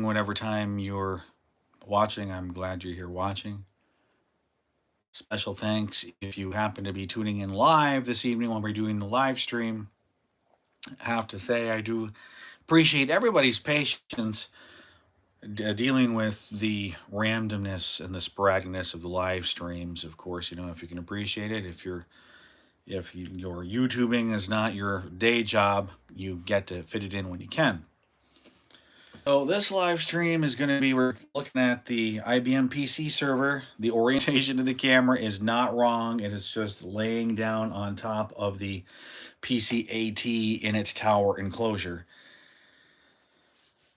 whatever time you're watching. I'm glad you're here watching. Special thanks if you happen to be tuning in live this evening when we're doing the live stream. I have to say, I do appreciate everybody's patience dealing with the randomness and the sporadicness of the live streams. Of course, if you can appreciate it, your YouTubing is not your day job, you get to fit it in when you can. So this live stream is going to be, we're looking at the IBM PC server. The orientation of the camera is not wrong. It is just laying down on top of the PC-AT in its tower enclosure.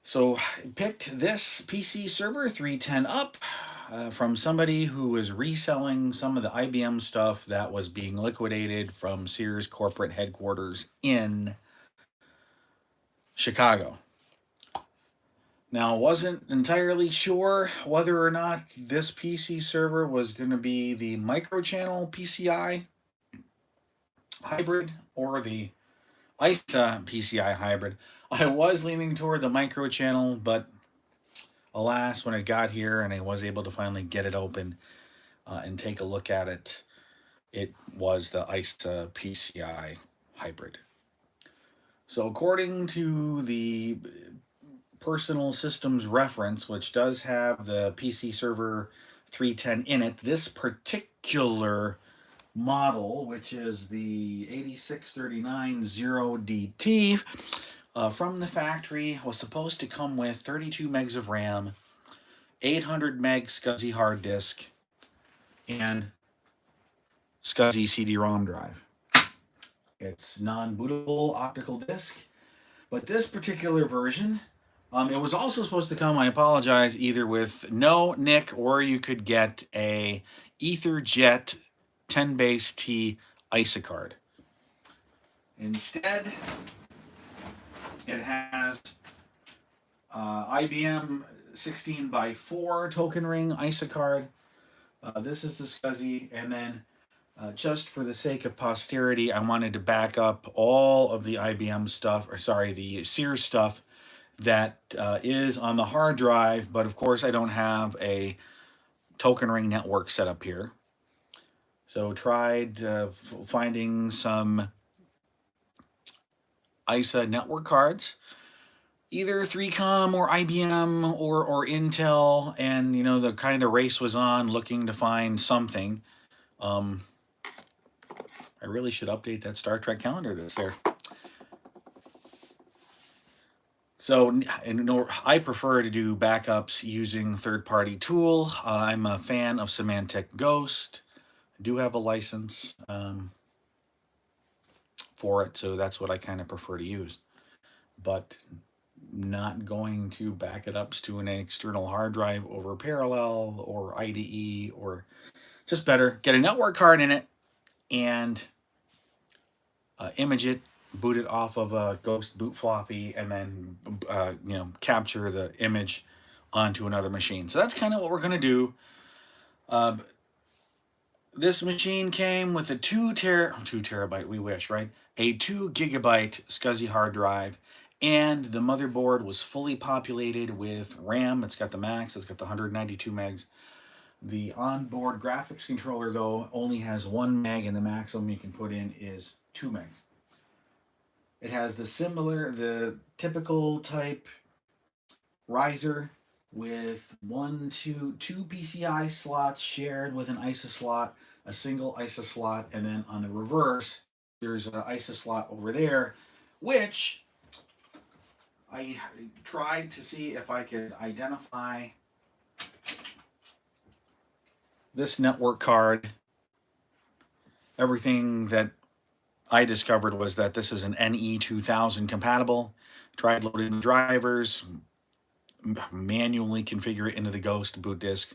So I picked this PC server 310 up from somebody who was reselling some of the IBM stuff that was being liquidated from Sears corporate headquarters in Chicago. Now, wasn't entirely sure whether or not this PC server was going to be the microchannel PCI hybrid or the ISA PCI hybrid. I was leaning toward the microchannel, but alas, when it got here and I was able to finally get it open and take a look at it, it was the ISA PCI hybrid. So according to the personal systems reference, which does have the PC server 310 in it, this particular model, which is the 86390DT from the factory, was supposed to come with 32 megs of RAM, 800 meg SCSI hard disk, and SCSI CD-ROM drive. It's non-bootable optical disk, but this particular version, it was also supposed to come, I apologize, either with no NIC or you could get a EtherJet 10 base T ISA card. Instead, it has IBM 16x4 token ring ISA card. This is the SCSI, and then just for the sake of posterity, I wanted to back up all of the IBM stuff, the Sears stuff that is on the hard drive, but of course I don't have a token ring network set up here. So tried finding some ISA network cards, either 3Com or IBM or Intel, and the kind of race was on looking to find something. I really should update that Star Trek calendar that's there. So I prefer to do backups using third-party tool. I'm a fan of Symantec Ghost. I do have a license for it, so that's what I kind of prefer to use. But not going to back it up to an external hard drive over Parallel or IDE, or just better, get a network card in it and image it, boot it off of a Ghost boot floppy, and then capture the image onto another machine. So that's kind of what we're going to do. This machine came with a 2 terabyte, we wish, right? A 2 gigabyte SCSI hard drive, and the motherboard was fully populated with RAM. It's got the max, it's got the 192 megs. The onboard graphics controller, though, only has 1 meg, and the maximum you can put in is 2 megs. It has the typical type riser with two PCI slots shared with an ISA slot, a single ISA slot, and then on the reverse, there's an ISA slot over there, which I tried to see if I could identify this network card. Everything that I discovered was that this is an NE2000 compatible. Tried loading the drivers, manually configure it into the Ghost boot disk.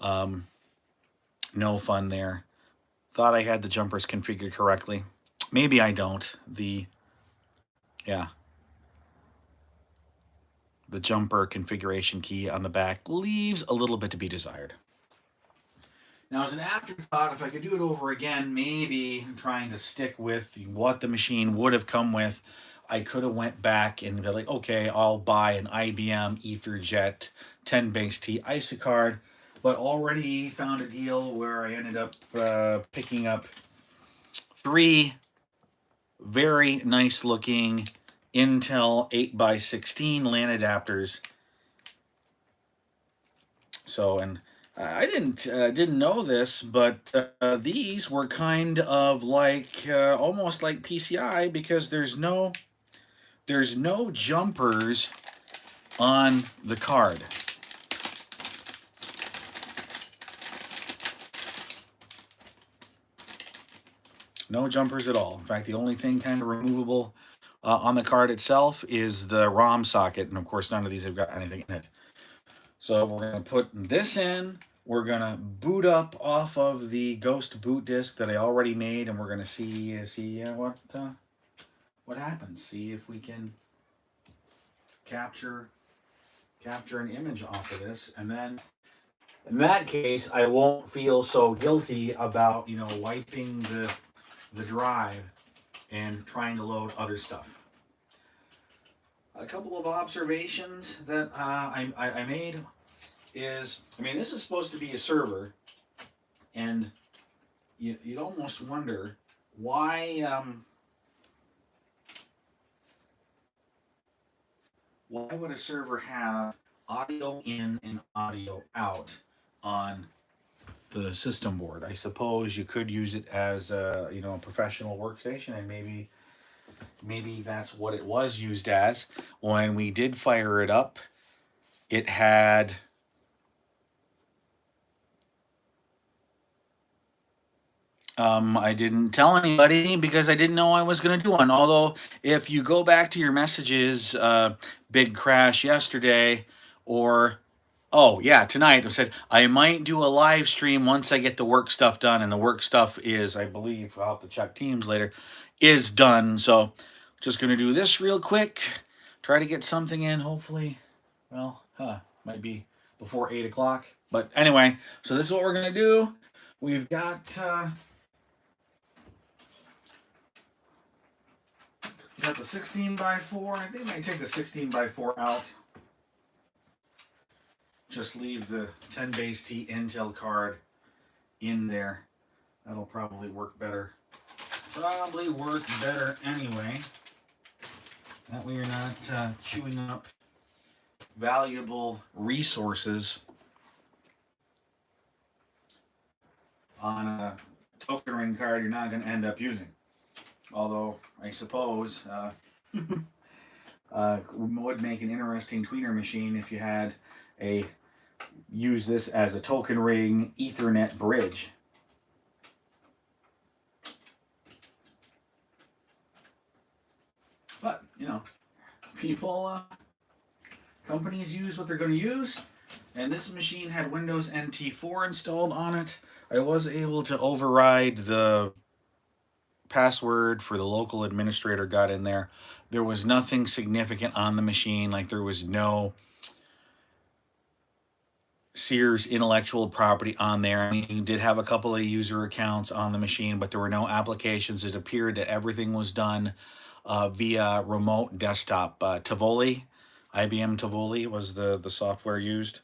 No fun there. Thought I had the jumpers configured correctly. Maybe I don't. The jumper configuration key on the back leaves a little bit to be desired. Now, as an afterthought, if I could do it over again, maybe trying to stick with what the machine would have come with I could have went back and be like, okay, I'll buy an IBM EtherJet 10 base T ISA card, but already found a deal where I ended up picking up 3 very nice looking Intel 8x16 LAN adapters. So, and I didn't know this, but these were kind of like almost like PCI, because there's no jumpers on the card. No jumpers at all. In fact, the only thing kind of removable on the card itself is the ROM socket, and of course none of these have got anything in it. So we're going to put this in. We're going to boot up off of the Ghost boot disk that I already made, and we're going to see what happens. See if we can capture an image off of this, and then in that case, I won't feel so guilty about wiping the drive and trying to load other stuff. A couple of observations that I made is, this is supposed to be a server, and you'd almost wonder why would a server have audio in and audio out on the system board? I suppose you could use it as a professional workstation, and maybe that's what it was used as. When we did fire it up, it had I didn't tell anybody because I didn't know I was going to do one. Although, if you go back to your messages, big crash yesterday, or oh yeah, tonight, I said I might do a live stream once I get the work stuff done, and the work stuff is, I believe, I'll have to check Teams later, is done. So, just going to do this real quick, try to get something in, hopefully, might be before 8 o'clock. But anyway, so this is what we're going to do. We've got the 16x4. I think I might take the 16x4 out. Just leave the 10 base T Intel card in there. That'll probably work better. Anyway. That way you're not chewing up valuable resources on a token ring card you're not going to end up using. Although, I suppose would make an interesting tweener machine if you had use this as a token ring Ethernet bridge. But, companies use what they're going to use, and this machine had Windows NT4 installed on it. I was able to override the password for the local administrator, got in there. There was nothing significant on the machine, like there was no Sears intellectual property on there. You did have a couple of user accounts on the machine, but there were no applications. It appeared that everything was done via remote desktop. Tivoli, IBM Tivoli was the software used.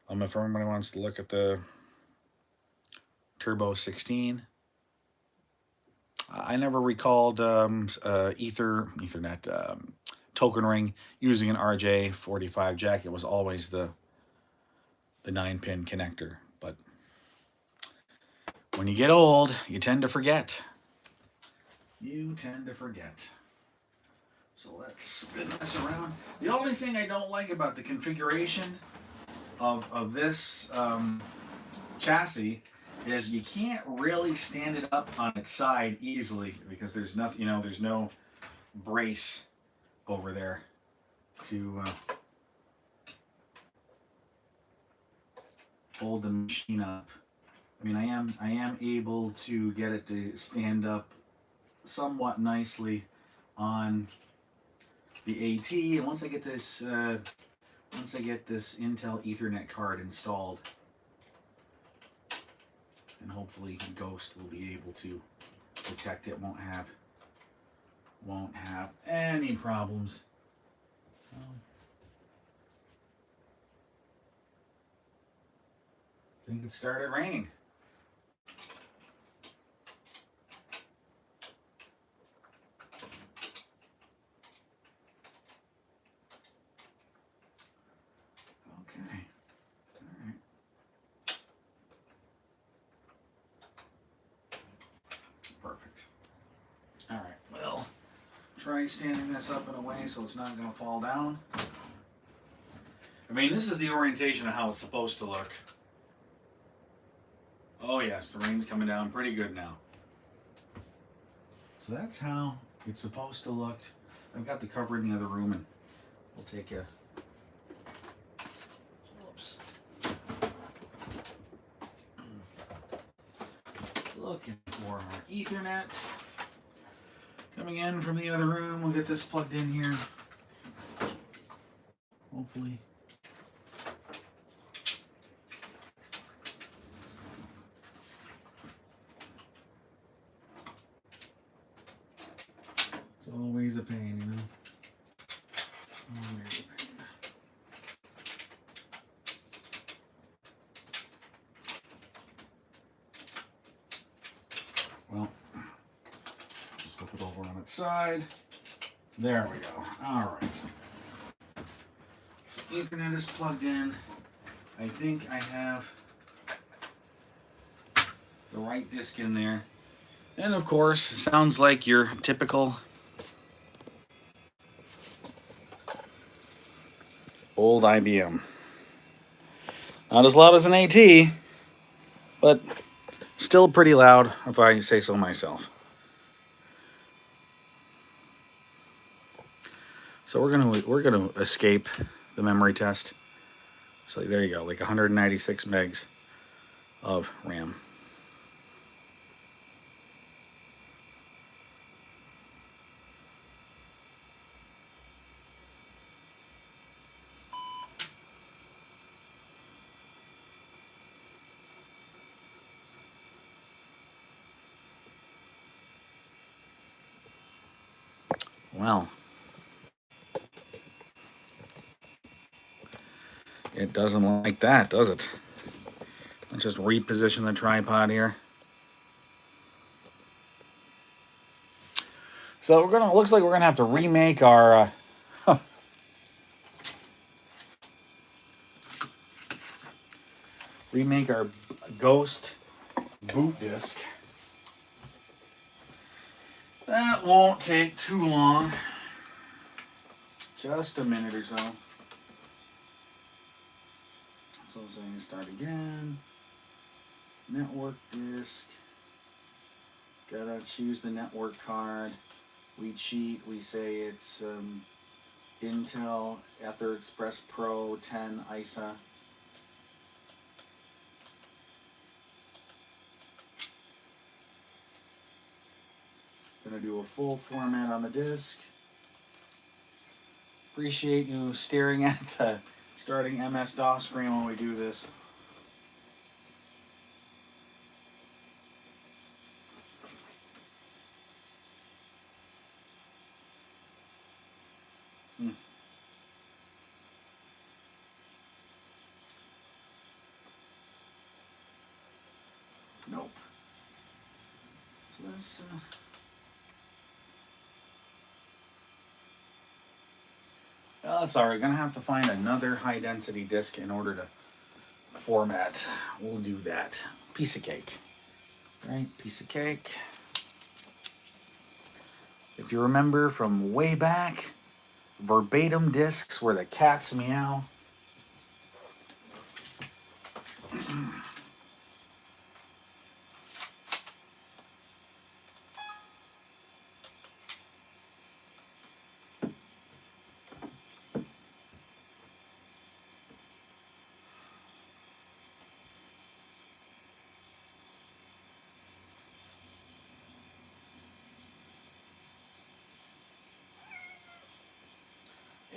If everybody wants to look at the Turbo 16, I never recalled Ethernet token ring using an RJ45 jack. It was always the 9-pin connector. But when you get old, you tend to forget. So let's spin this around. The only thing I don't like about the configuration of this chassis is you can't really stand it up on its side easily, because there's nothing, there's no brace over there to hold the machine up. I am able to get it to stand up somewhat nicely on the AT, and once I get this Intel Ethernet card installed, and hopefully Ghost will be able to detect it, won't have won't have any problems. I think it started raining. Okay. All right. Perfect. All right. Well, try standing this up in a way so it's not going to fall down. I mean, this is the orientation of how it's supposed to look. Oh yes, the rain's coming down pretty good now. So that's how it's supposed to look. I've got the cover in the other room, and we'll take a... Whoops. Looking for our Ethernet. Coming in from the other room, we'll get this plugged in here. Hopefully. It's always a pain, you know. Always a pain. Well, just flip it over on its side. There we go. All right. So Ethernet is plugged in. I think I have the right disk in there. And of course, sounds like your typical old IBM. Not as loud as an AT, but still pretty loud, if I say so myself. So we're gonna escape the memory test. So there you go, like 196 megs of RAM. Well, it doesn't like that, does it? Let's just reposition the tripod here. So looks like we're gonna have to remake our Ghost boot disk. That won't take too long. Just a minute or so. So saying start again. Network disk. Gotta choose the network card. We cheat. We say it's Intel Ether Express Pro 10 ISA. Gonna do a full format on the disk. Appreciate you staring at the starting MS-DOS screen when we do this. Nope. So that's well, that's alright. Gonna have to find another high density disk in order to format. We'll do that. Piece of cake. Right? Piece of cake. If you remember from way back, verbatim disks were the cat's meow.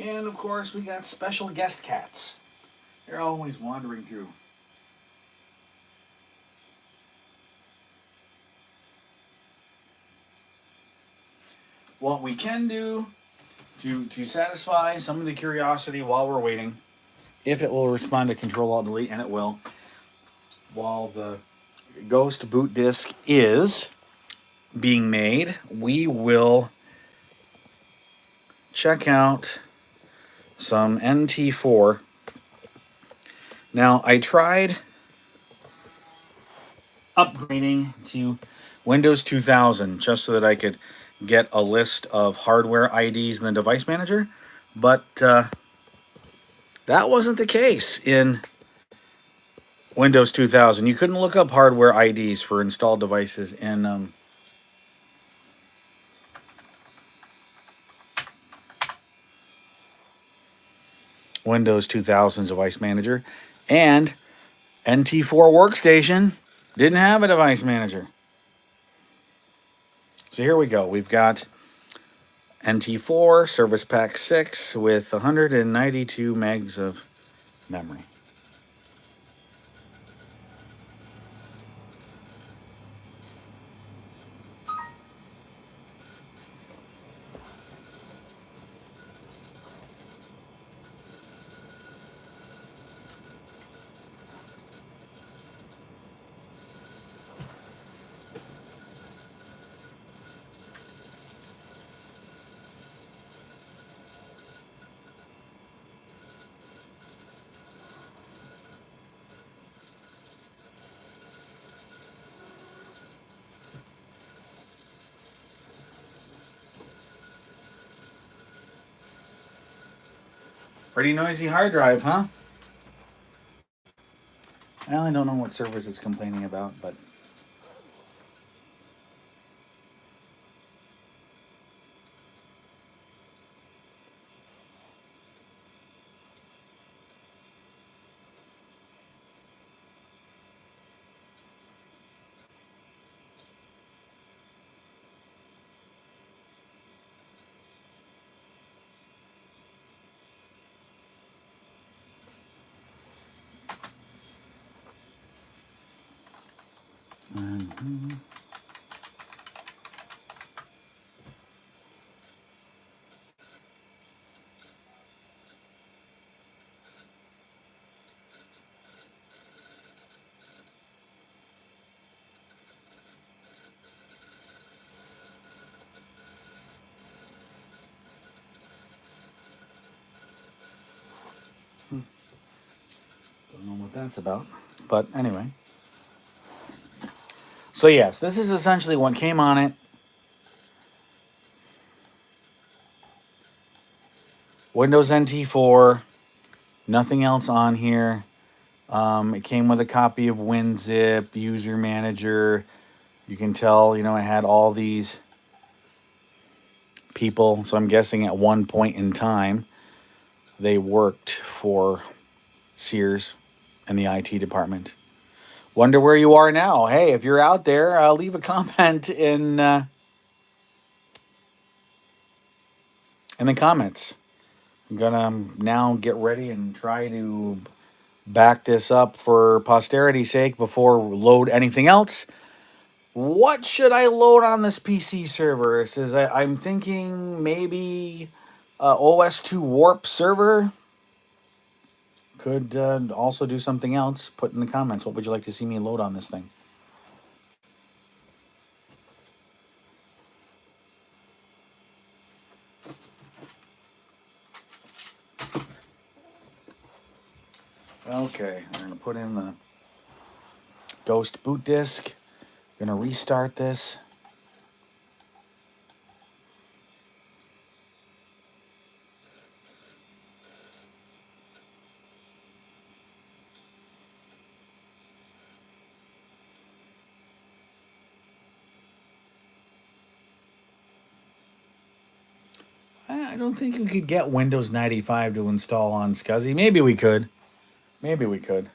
And of course, we got special guest cats. They're always wandering through. what we can do to satisfy some of the curiosity while we're waiting, if it will respond to Control Alt Delete, and it will, while the Ghost boot disk is being made, we will check out some NT4. Now, I tried upgrading to Windows 2000 just so that I could get a list of hardware IDs in the device manager, but that wasn't the case in Windows 2000. You couldn't look up hardware IDs for installed devices in Windows 2000's device manager, and NT4 Workstation didn't have a device manager. So here we go. We've got NT4 Service Pack 6 with 192 megs of memory. Pretty noisy hard drive, huh? Well, I don't know what servers it's complaining about, but don't know what that's about. But anyway. So yes, this is essentially what came on it. Windows NT4, nothing else on here. It came with a copy of WinZip, User Manager. You can tell, it had all these people. So I'm guessing at one point in time, they worked for Sears and the IT department. Wonder where you are now. Hey, if you're out there, leave a comment in the comments. I'm gonna now get ready and try to back this up for posterity's sake before load anything else. What should I load on this PC server? It says I'm thinking maybe OS2 Warp server. Could also do something else. Put in the comments. What would you like to see me load on this thing? Okay, I'm going to put in the Ghost boot disk. Going to restart this. I don't think we could get Windows 95 to install on SCSI. Maybe we could. Maybe we could.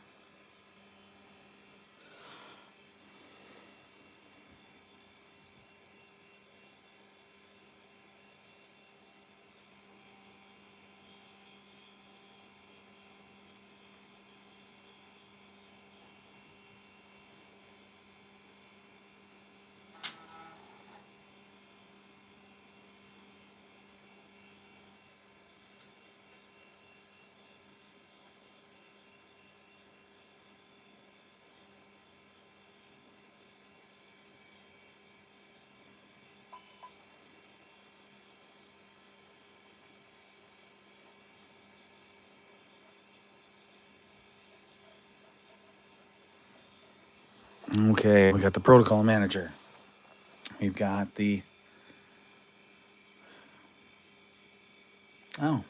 Okay, we got the protocol manager. We've got the... Oh.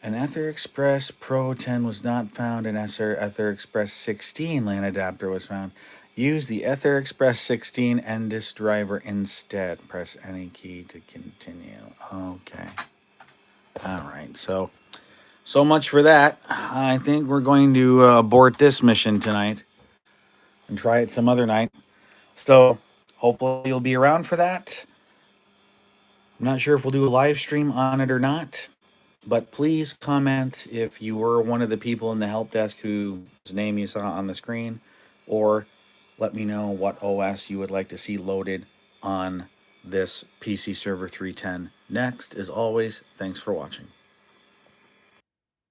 An Ether Express Pro 10 was not found. An Ether Express 16 LAN adapter was found. Use the Ether Express 16 NDIS driver instead. Press any key to continue. Okay. All right. So much for that. I think we're going to abort this mission tonight and try it some other night. So hopefully you'll be around for that. I'm not sure if we'll do a live stream on it or not, but please comment if you were one of the people in the help desk whose name you saw on the screen, or let me know what OS you would like to see loaded on this PC Server 310. Next, as always, thanks for watching.